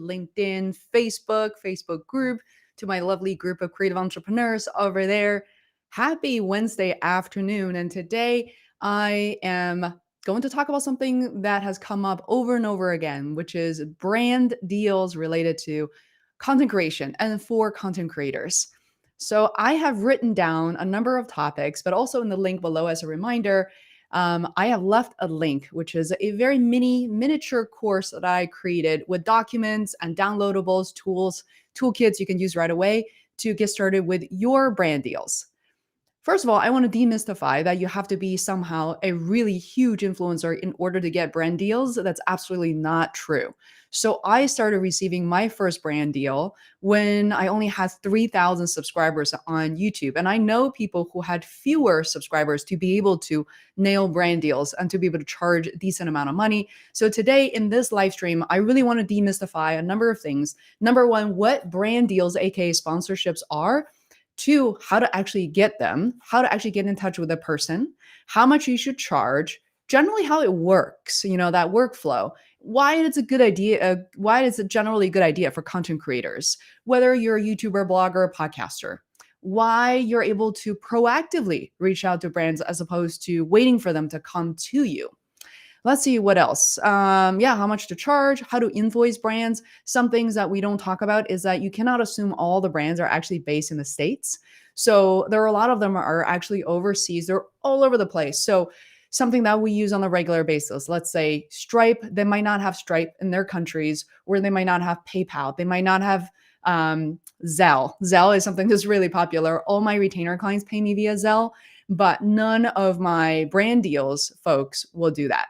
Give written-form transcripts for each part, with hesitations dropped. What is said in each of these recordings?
LinkedIn, Facebook group, to my lovely group of creative entrepreneurs over there. Happy Wednesday afternoon. And today I am going to talk about something that has come up over and over again, which is brand deals related to content creation and for content creators. So I have written down a number of topics, but also in the link below as a reminder, I have left a link, which is a very miniature course that I created with documents and downloadables, tools, toolkits you can use right away to get started with your brand deals. First of all, I want to demystify that you have to be somehow a really huge influencer in order to get brand deals. That's absolutely not true. So I started receiving my first brand deal when I only had 3,000 subscribers on YouTube. And I know people who had fewer subscribers to be able to nail brand deals and to be able to charge a decent amount of money. So today in this live stream, I really want to demystify a number of things. Number one, what brand deals, aka sponsorships, are. Two, how to actually get them, how to actually get in touch with a person, how much you should charge, generally how it works, that workflow, why it's a good idea, why it's a generally good idea for content creators, whether you're a YouTuber, blogger, podcaster, why you're able to proactively reach out to brands as opposed to waiting for them to come to you. Let's see what else. How much to charge, how to invoice brands. Some things that we don't talk about is that you cannot assume all the brands are actually based in the States. So there are a lot of them are actually overseas. They're all over the place. So something that we use on a regular basis, let's say Stripe, they might not have Stripe in their countries, or they might not have PayPal. They might not have Zelle. Zelle is something that's really popular. All my retainer clients pay me via Zelle, but none of my brand deals folks will do that.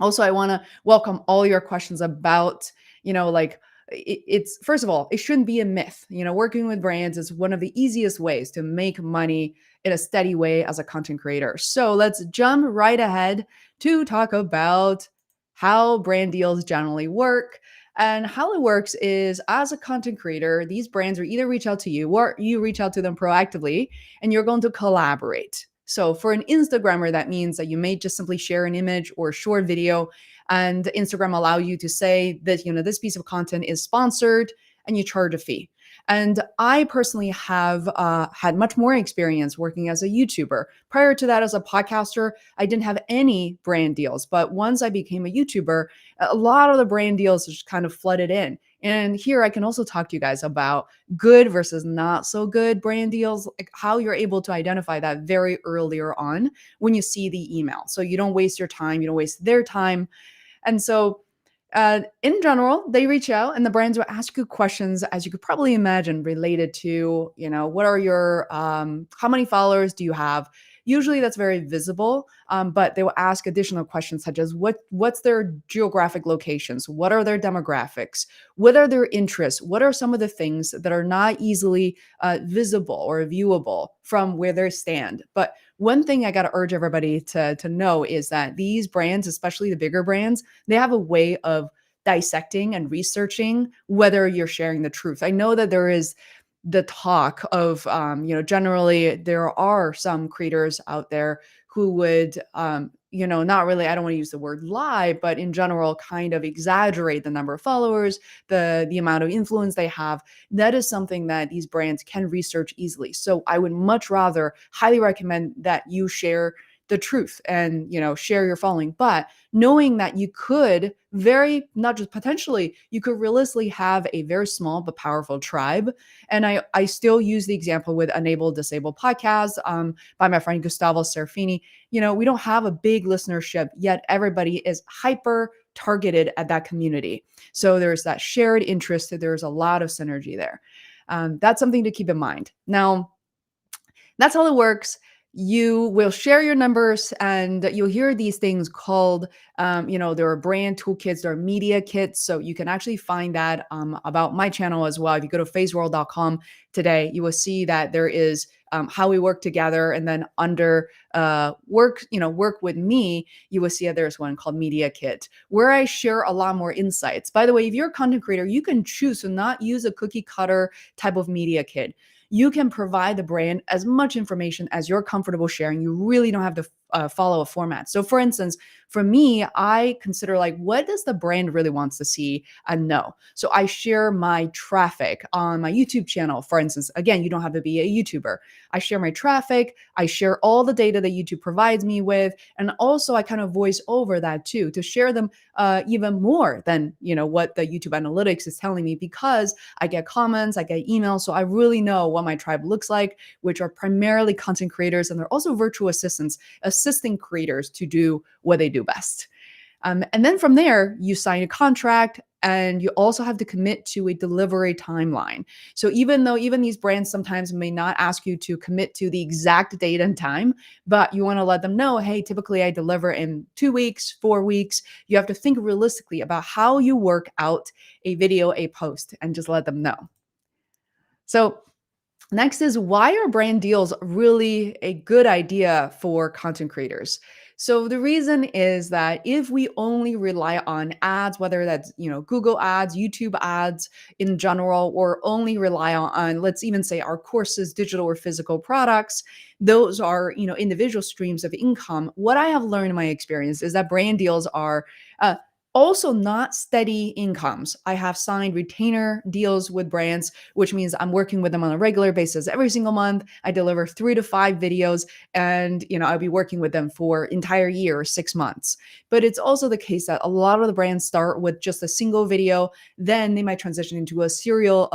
Also, I want to welcome all your questions about, it's first of all, it shouldn't be a myth. Working with brands is one of the easiest ways to make money in a steady way as a content creator. So let's jump right ahead to talk about how brand deals generally work. And how it works is, as a content creator, these brands will either reach out to you or you reach out to them proactively, and you're going to collaborate. So for an Instagrammer, that means that you may just simply share an image or a short video, and Instagram allow you to say that, this piece of content is sponsored, and you charge a fee. And I personally have had much more experience working as a YouTuber. Prior to that, as a podcaster, I didn't have any brand deals. But once I became a YouTuber, a lot of the brand deals just kind of flooded in. And here I can also talk to you guys about good versus not so good brand deals, like how you're able to identify that very earlier on when you see the email. So you don't waste your time, you don't waste their time. And so in general, they reach out and the brands will ask you questions, as you could probably imagine, related to, what are your, how many followers do you have? Usually that's very visible, but they will ask additional questions such as what's their geographic locations? What are their demographics? What are their interests? What are some of the things that are not easily visible or viewable from where they stand? But one thing I got to urge everybody to know is that these brands, especially the bigger brands, they have a way of dissecting and researching whether you're sharing the truth. I know that there is the talk of, generally there are some creators out there who would, not really, I don't want to use the word lie, but in general, kind of exaggerate the number of followers, the amount of influence they have. That is something that these brands can research easily. So I would much rather highly recommend that you share the truth and, share your following, but knowing that you could not just potentially, you could realistically have a very small but powerful tribe. And I still use the example with Enable Disable podcast by my friend Gustavo Serafini. We don't have a big listenership, yet everybody is hyper targeted at that community. So there's that shared interest, there's a lot of synergy there. That's something to keep in mind. Now, that's how it works. You will share your numbers and you'll hear these things called, there are brand toolkits, there are media kits. So you can actually find that about my channel as well. If you go to feisworld.com today, you will see that there is how we work together. And then under work with me, you will see that there's one called Media Kit, where I share a lot more insights. By the way, if you're a content creator, you can choose to not use a cookie cutter type of media kit. You can provide the brand as much information as you're comfortable sharing. You really don't have to follow a format. So for instance, for me, I consider like, what does the brand really wants to see and know? So I share my traffic on my YouTube channel. For instance, again, you don't have to be a YouTuber. I share my traffic. I share all the data that YouTube provides me with. And also I kind of voice over that too, to share them even more than, what the YouTube analytics is telling me, because I get comments, I get emails. So I really know what my tribe looks like, which are primarily content creators. And they're also virtual assistants assisting creators to do what they do best. And then from there, you sign a contract and you also have to commit to a delivery timeline. So even though even these brands sometimes may not ask you to commit to the exact date and time, but you want to let them know, hey, typically I deliver in 2 weeks, 4 weeks. You have to think realistically about how you work out a video, a post, and just let them know. So next is, why are brand deals really a good idea for content creators? So the reason is that if we only rely on ads, whether that's, Google ads, YouTube ads in general, or only rely on, let's even say, our courses, digital or physical products, those are, individual streams of income. What I have learned in my experience is that brand deals are uh, also not steady incomes. I have signed retainer deals with brands, which means I'm working with them on a regular basis every single month. I deliver 3 to 5 videos, and I'll be working with them for entire year or 6 months. But it's also the case that a lot of the brands start with just a single video, then they might transition into a serial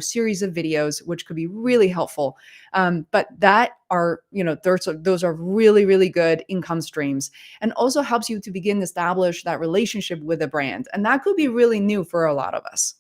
series of videos, which could be really helpful. But that are, those are really, really good income streams, and also helps you to begin to establish that relationship with a brand. And that could be really new for a lot of us.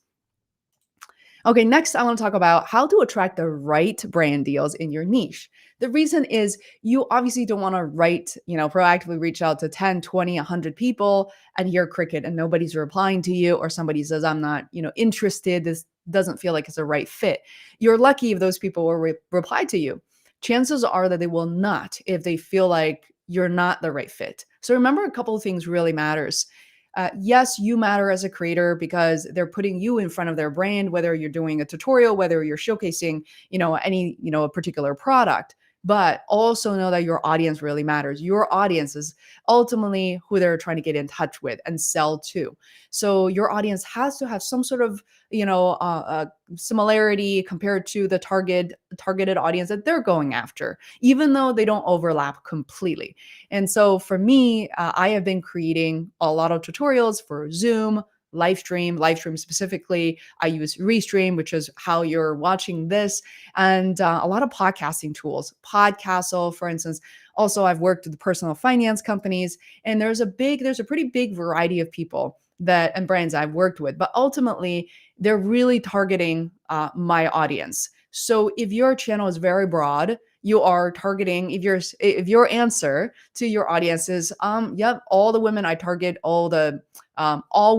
Okay, next I want to talk about how to attract the right brand deals in your niche. The reason is, you obviously don't want to proactively reach out to 10, 20, 100 people and hear cricket and nobody's replying to you, or somebody says, I'm not, interested. This doesn't feel like it's a right fit. You're lucky if those people will reply to you. Chances are that they will not if they feel like you're not the right fit. So remember, a couple of things really matters. Yes, you matter as a creator because they're putting you in front of their brand, whether you're doing a tutorial, whether you're showcasing, any, a particular product. But also know that your audience really matters. Your audience is ultimately who they're trying to get in touch with and sell to. So your audience has to have some sort of, similarity compared to the targeted audience that they're going after, even though they don't overlap completely. And so for me, I have been creating a lot of tutorials for Zoom, live stream specifically. I use Restream, which is how you're watching this, and a lot of podcasting tools, Podcastle, for instance. Also, I've worked with personal finance companies, and there's a pretty big variety of people and brands I've worked with, but ultimately they're really targeting my audience. So if your channel is very broad, you are targeting, if your answer to your audience is, yep, all the women I target, all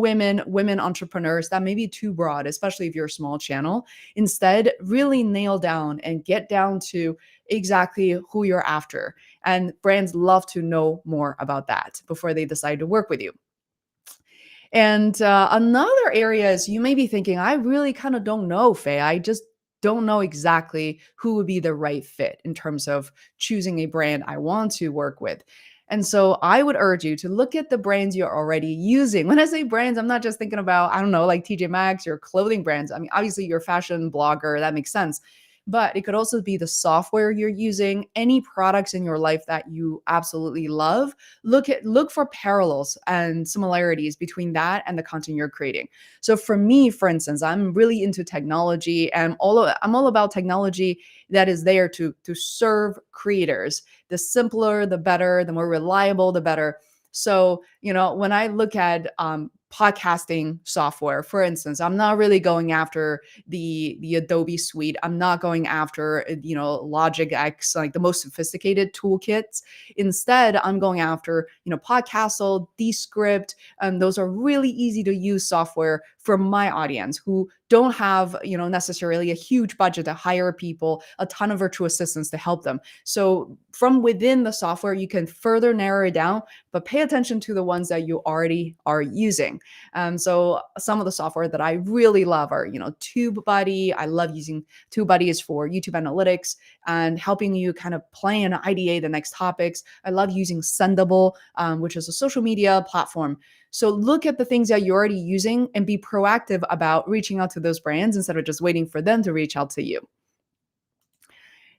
women entrepreneurs, that may be too broad, especially if you're a small channel. Instead, really nail down and get down to exactly who you're after. And brands love to know more about that before they decide to work with you. And another area is, you may be thinking, I really kind of don't know, Faye. I just don't know exactly who would be the right fit in terms of choosing a brand I want to work with. And so I would urge you to look at the brands you're already using. When I say brands, I'm not just thinking about, I don't know, like TJ Maxx or clothing brands. I mean, obviously you're a fashion blogger, that makes sense. But it could also be the software you're using, any products in your life that you absolutely love. Look for parallels and similarities between that and the content you're creating. So for me, for instance, I'm really into technology, and I'm all about technology that is there to serve creators. The simpler, the better, the more reliable, the better. So, when I look at podcasting software, for instance, I'm not really going after the Adobe suite. I'm not going after, Logic X, like the most sophisticated toolkits. Instead, I'm going after, Podcastle, Descript. Those are really easy to use software for my audience who don't have, necessarily a huge budget to hire people, a ton of virtual assistants to help them. So from within the software, you can further narrow it down, but pay attention to the ones that you already are using. So some of the software that I really love are, TubeBuddy. I love using TubeBuddy is for YouTube analytics and helping you kind of plan, ideate the next topics. I love using Sendable, which is a social media platform. So look at the things that you're already using and be proactive about reaching out to those brands instead of just waiting for them to reach out to you.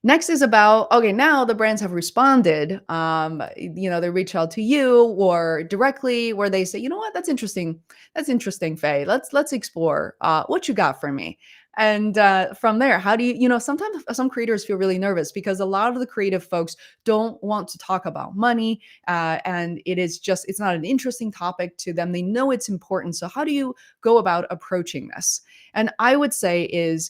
Next is about, okay, now the brands have responded. They reach out to you or directly where they say, you know what, that's interesting. That's interesting, Faye. Let's explore what you got for me. And from there, how do sometimes some creators feel really nervous because a lot of the creative folks don't want to talk about money. And it's not an interesting topic to them. They know it's important. So how do you go about approaching this? And I would say is,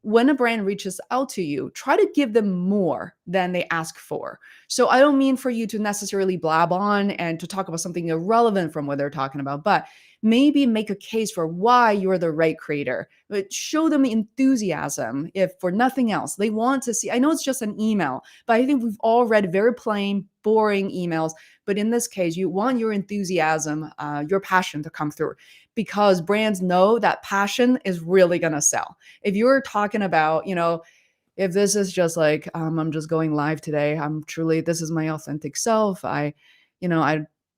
when a brand reaches out to you, try to give them more than they ask for. So I don't mean for you to necessarily blab on and to talk about something irrelevant from what they're talking about, but maybe make a case for why you're the right creator. But show them enthusiasm if for nothing else. They want to see, I know it's just an email, but I think we've all read very plain, boring emails. But in this case, you want your enthusiasm, your passion to come through because brands know that passion is really going to sell. If you're talking about, if this is just like, I'm just going live today, this is my authentic self. I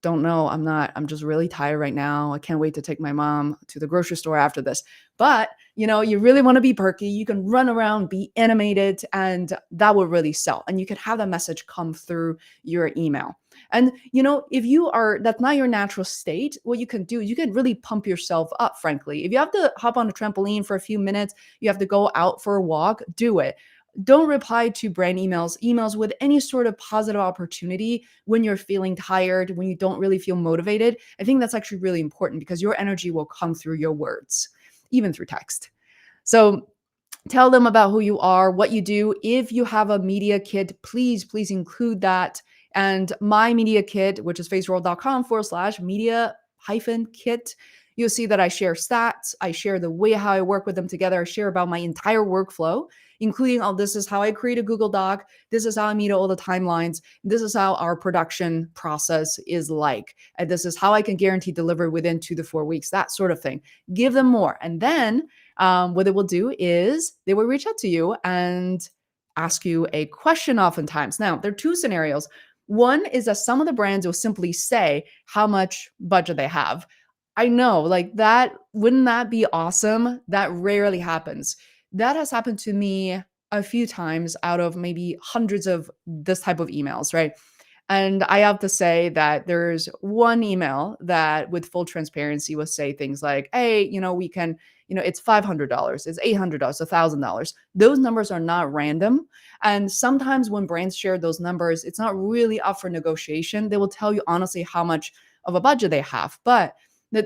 don't know. I'm just really tired right now. I can't wait to take my mom to the grocery store after this. But, you really want to be perky. You can run around, be animated, and that will really sell. And you can have that message come through your email. And, if that's not your natural state, what you can do, you can really pump yourself up, frankly. If you have to hop on a trampoline for a few minutes, you have to go out for a walk, do it. Don't reply to brand emails with any sort of positive opportunity when you're feeling tired, when you don't really feel motivated. I think that's actually really important because your energy will come through your words, even through text. So tell them about who you are, what you do. If you have a media kit, please include that. And my media kit, which is feisworld.com/media kit. You'll see that I share stats. I share the way how I work with them together. I share about my entire workflow, including this is how I create a Google Doc. This is how I meet all the timelines. This is how our production process is like. And this is how I can guarantee deliver within 2 to 4 weeks, that sort of thing. Give them more. And then what they will do is they will reach out to you and ask you a question oftentimes. Now, there are two scenarios. One is that some of the brands will simply say how much budget they have. I know, like that, wouldn't that be awesome? That rarely happens. That has happened to me a few times out of maybe hundreds of this type of emails, right? And I have to say that there's one email that, with full transparency, will say things like, hey, we can, it's $500, it's $800, $1,000. Those numbers are not random. And sometimes when brands share those numbers, it's not really up for negotiation. They will tell you honestly how much of a budget they have. But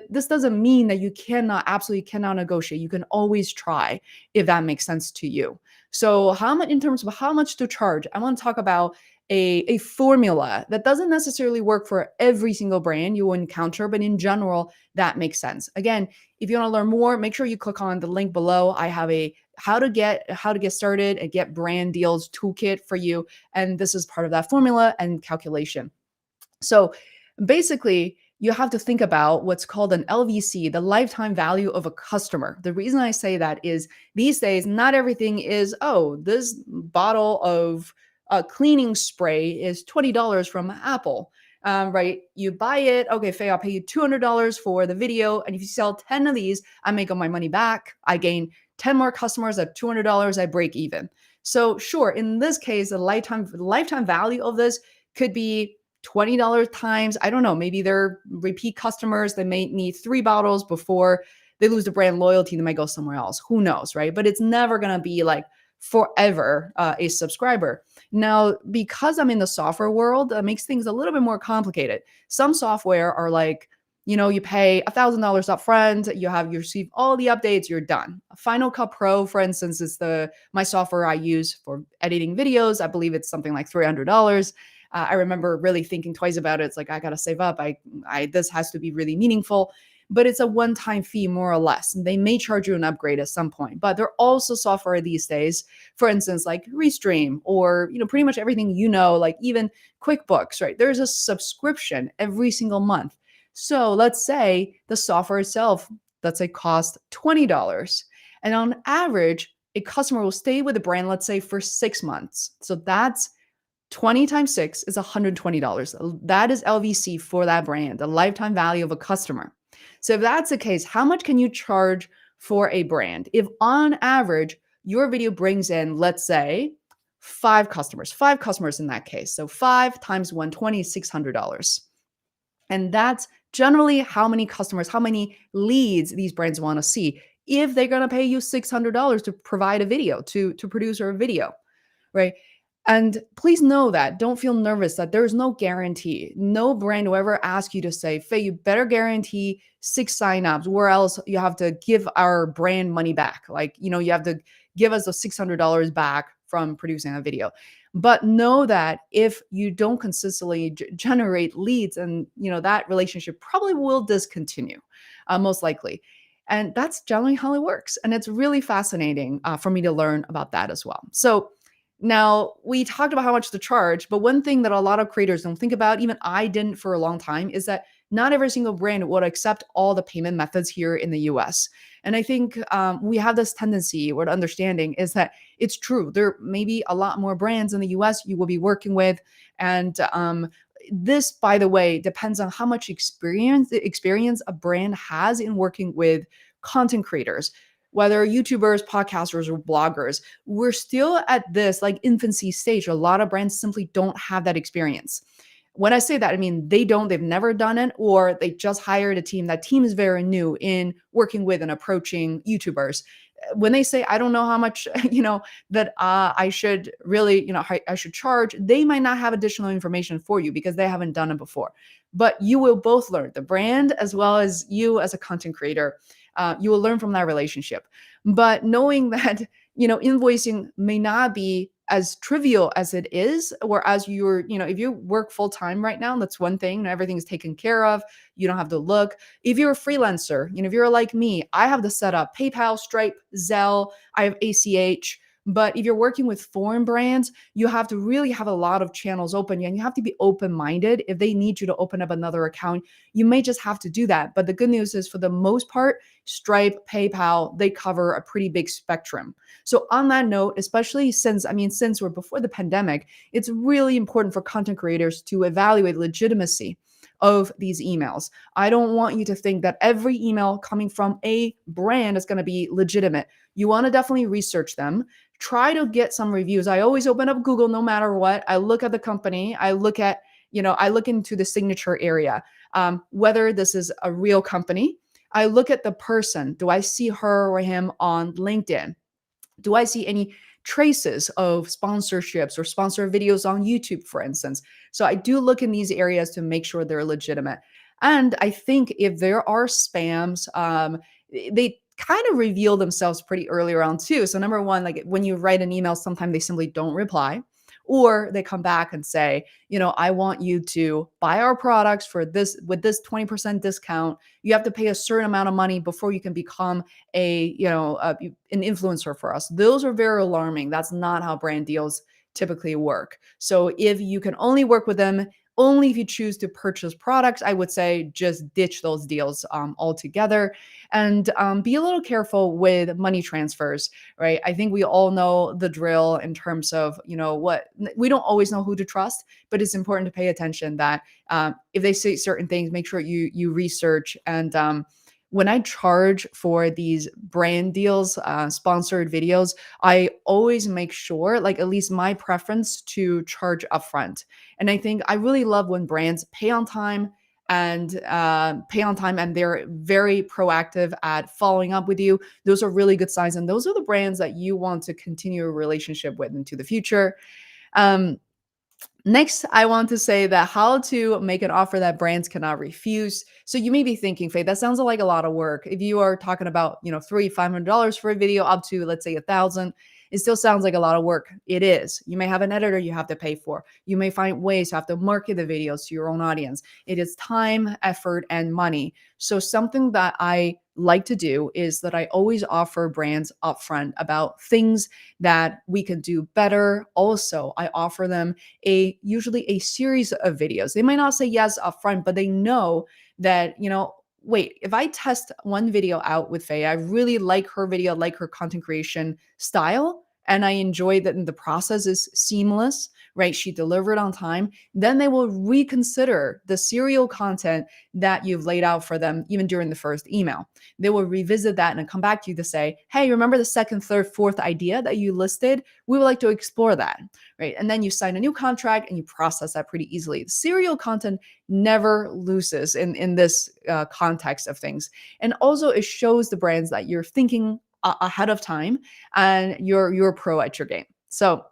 this doesn't mean that you absolutely cannot negotiate. You can always try if that makes sense to you. So in terms of how much to charge, I want to talk about a formula that doesn't necessarily work for every single brand you will encounter, but in general, that makes sense. Again, if you want to learn more, make sure you click on the link below. I have a how to get started and get brand deals toolkit for you. And this is part of that formula and calculation. So basically, you have to think about what's called an LVC, the lifetime value of a customer. The reason I say that is these days, not everything is, this bottle of cleaning spray is $20 from Apple, right? You buy it. Okay, Faye, I'll pay you $200 for the video. And if you sell 10 of these, I make all my money back. I gain 10 more customers at $200. I break even. So sure, in this case, the lifetime value of this could be $20 times, I don't know, maybe they're repeat customers. They may need 3 bottles before they lose the brand loyalty. They might go somewhere else. Who knows, right? But it's never going to be like forever a subscriber. Now, because I'm in the software world, that makes things a little bit more complicated. Some software are like, you pay $1,000 up front, you receive all the updates, you're done. Final Cut Pro, for instance, is my software I use for editing videos. I believe it's something like $300. I remember really thinking twice about it. It's like, I got to save up. This has to be really meaningful. but it's a one-time fee more or less. And they may charge you an upgrade at some point. But there are also software these days, for instance, like Restream or pretty much everything like even QuickBooks, right? There's a subscription every single month. So let's say the software itself, let's say cost $20. And on average, a customer will stay with the brand, let's say for 6 months. So that's 20 times 6 is $120. That is LVC for that brand, the lifetime value of a customer. So if that's the case, how much can you charge for a brand? If on average, your video brings in, let's say, five customers in that case. So 5 times 120 is $600. And that's generally how many customers, how many leads these brands want to see if they're going to pay you $600 to provide a video, to produce a video, right? And please know that. Don't feel nervous that there's no guarantee. No brand will ever ask you to say, Faye, you better guarantee 6 signups, or else you have to give our brand money back. Like, you have to give us the $600 back from producing a video. But know that if you don't consistently generate leads, and that relationship probably will discontinue, most likely. And that's generally how it works. And it's really fascinating for me to learn about that as well. So now we talked about how much to charge, but one thing that a lot of creators don't think about, even I didn't for a long time, is that not every single brand would accept all the payment methods here in the US. And I think we have this tendency or the understanding is that it's true. There may be a lot more brands in the US you will be working with. And this, by the way, depends on how much experience a brand has in working with content creators, whether YouTubers, podcasters, or bloggers. We're still at this like infancy stage. A lot of brands simply don't have that experience. When I say that, I mean they've never done it, or they just hired a team. That team is very new in working with and approaching YouTubers. When they say, I don't know how much, that I should really, I should charge, they might not have additional information for you because they haven't done it before. But you will both learn, the brand as well as you as a content creator. You will learn from that relationship. But knowing that, invoicing may not be as trivial as it is, or as if you work full time right now, that's one thing. Everything's taken care of. You don't have to look. If you're a freelancer, if you're like me, I have to set up PayPal, Stripe, Zelle, I have ACH. But if you're working with foreign brands, you have to really have a lot of channels open, and you have to be open-minded. If they need you to open up another account, you may just have to do that. But the good news is, for the most part, Stripe, PayPal, they cover a pretty big spectrum. So on that note, especially since we're before the pandemic, it's really important for content creators to evaluate legitimacy of these emails. I don't want you to think that every email coming from a brand is going to be legitimate. You want to definitely research them. Try to get some reviews. I always open up Google no matter what. I look at the company. I look into the signature area, whether this is a real company. I look at the person. Do I see her or him on LinkedIn? Do I see any traces of sponsorships or sponsor videos on YouTube, for instance? So I do look in these areas to make sure they're legitimate. And I think if there are spams, they kind of reveal themselves pretty early on too. So number one, like when you write an email, sometimes they simply don't reply. Or they come back and say, I want you to buy our products for this with this 20% discount. You have to pay a certain amount of money before you can become an influencer for us. Those are very alarming. That's not how brand deals typically work. So if you can only work with them, only if you choose to purchase products, I would say just ditch those deals altogether, and be a little careful with money transfers, right? I think we all know the drill in terms of, what we don't always know who to trust, but it's important to pay attention that if they say certain things, make sure you research. And when I charge for these brand deals, sponsored videos, I always make sure, like at least my preference, to charge upfront. And I think I really love when brands pay on time, and they're very proactive at following up with you. Those are really good signs. And those are the brands that you want to continue a relationship with into the future. Next, I want to say that how to make an offer that brands cannot refuse. So you may be thinking, Faye, that sounds like a lot of work. If you are talking about, $300, $500 for a video, up to, let's say, $1,000, It still sounds like a lot of work. It is. You may have an editor you have to pay for. You may find ways to have to market the videos to your own audience. It is time, effort, and money. So something that I like to do is that I always offer brands upfront about things that we can do better. Also, I offer them usually a series of videos. They might not say yes upfront, but they know that, wait, if I test one video out with Faye, I really like her video, like her content creation style, and I enjoy that the process is seamless, right? She delivered on time. Then they will reconsider the serial content that you've laid out for them, even during the first email. They will revisit that and come back to you to say, hey, remember the second, third, fourth idea that you listed? We would like to explore that, right? And then you sign a new contract and you process that pretty easily. Serial content never loses in this context of things. And also it shows the brands that you're thinking ahead of time and you're a pro at your game. So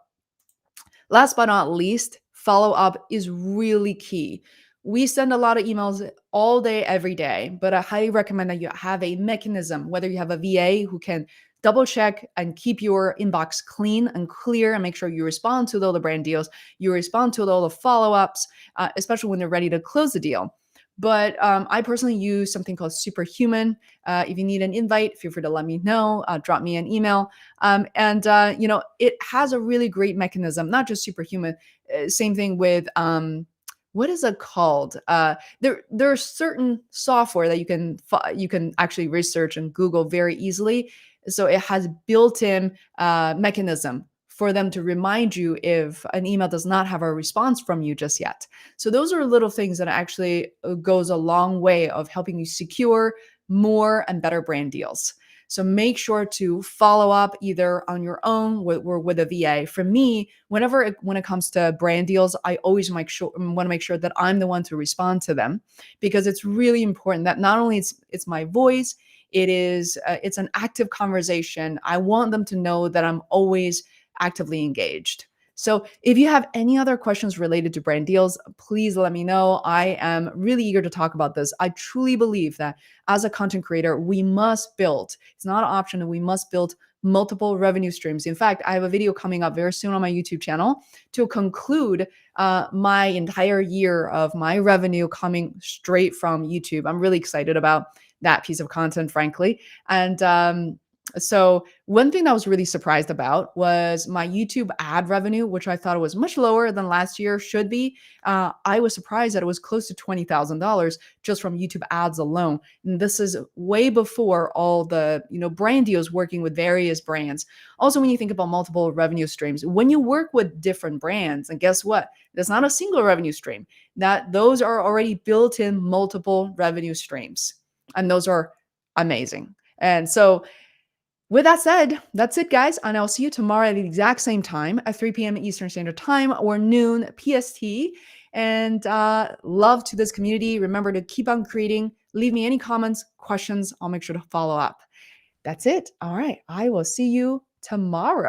last but not least, follow up is really key. We send a lot of emails all day, every day, but I highly recommend that you have a mechanism, whether you have a VA who can double check and keep your inbox clean and clear and make sure you respond to all the brand deals, you respond to all the follow ups, especially when they're ready to close the deal. But I personally use something called Superhuman. If you need an invite, feel free to let me know. Drop me an email. It has a really great mechanism, not just Superhuman. Same thing with what is it called? There are certain software that you can actually research and Google very easily. So it has built-in mechanism for them to remind you if an email does not have a response from you just yet. So those are little things that actually goes a long way of helping you secure more and better brand deals. So make sure to follow up either on your own or with a VA. For me, when it comes to brand deals, I always want to make sure that I'm the one to respond to them, because it's really important that not only it's my voice, it's an active conversation. I want them to know that I'm always actively engaged. So if you have any other questions related to brand deals, please let me know. I am really eager to talk about this. I truly believe that as a content creator, we must build, it's not an option, we must build multiple revenue streams. In fact, I have a video coming up very soon on my YouTube channel to conclude my entire year of my revenue coming straight from YouTube. I'm really excited about that piece of content, frankly. And so one thing that I was really surprised about was my YouTube ad revenue, which I thought was much lower than last year should be. I was surprised that it was close to $20,000 just from YouTube ads alone. And this is way before all the brand deals working with various brands. Also, when you think about multiple revenue streams, when you work with different brands, and guess what? There's not a single revenue stream. Those are already built in multiple revenue streams, and those are amazing. And so with that said, that's it, guys. And I'll see you tomorrow at the exact same time at 3 p.m. Eastern Standard Time or noon PST. And love to this community. Remember to keep on creating. Leave me any comments, questions. I'll make sure to follow up. That's it. All right. I will see you tomorrow.